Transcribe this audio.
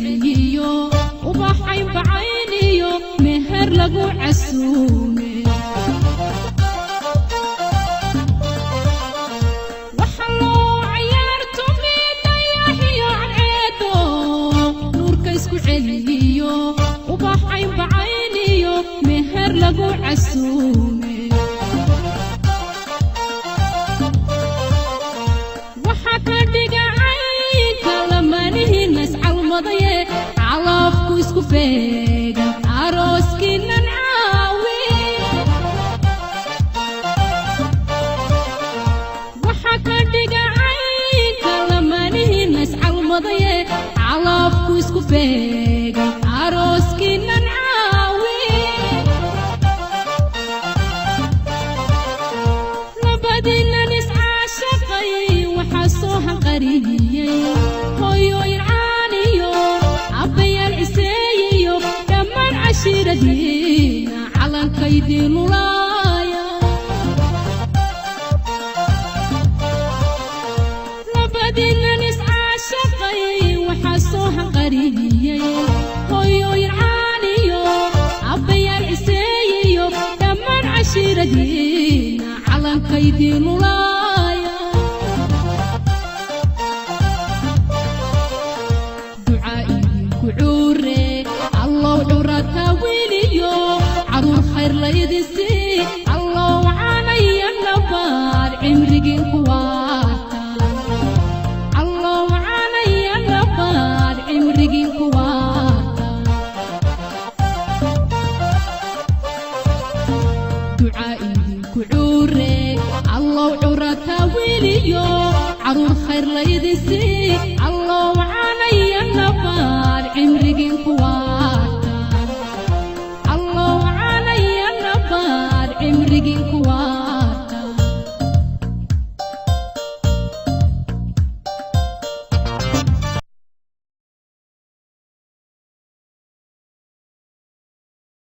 celiyo ubaxay bacayniyo meher lagu casuume waxa loo ciyaarto midayahiyo ceedo nuurka isku celiyo ubaxay bacayniyo meher lagu casuume waxa ka dhigay kalamaanihinas calmadaye calafku isku feega arooskiinan caawi waxa ka dhigay kalamaanihinas calmadaye calafku isku feega arooskiinan caawi labadiinan iscaashaqay waxa soo hanqariyey hooyooyin caaniyo abbayaal ciseeyiyo dhammaan cashiiradiina calankaydii lulaaya labadiinan iscaashaqay waxa soo hanqariyey hooyooyin caaniyo abbayaal ciseeyiyo dhammaan cashiiradiina calankaydii lulaaya عرور خير لا يدسي الله وعاني النبار عمرقين كواتا الله وعاني النبار عمرقين كواتا دعائي كعوري الله وعورتا ويليو عرور خير لا يدسي الله وعاني النبار عمرقين كواتا الله وعاني النبار عمرقين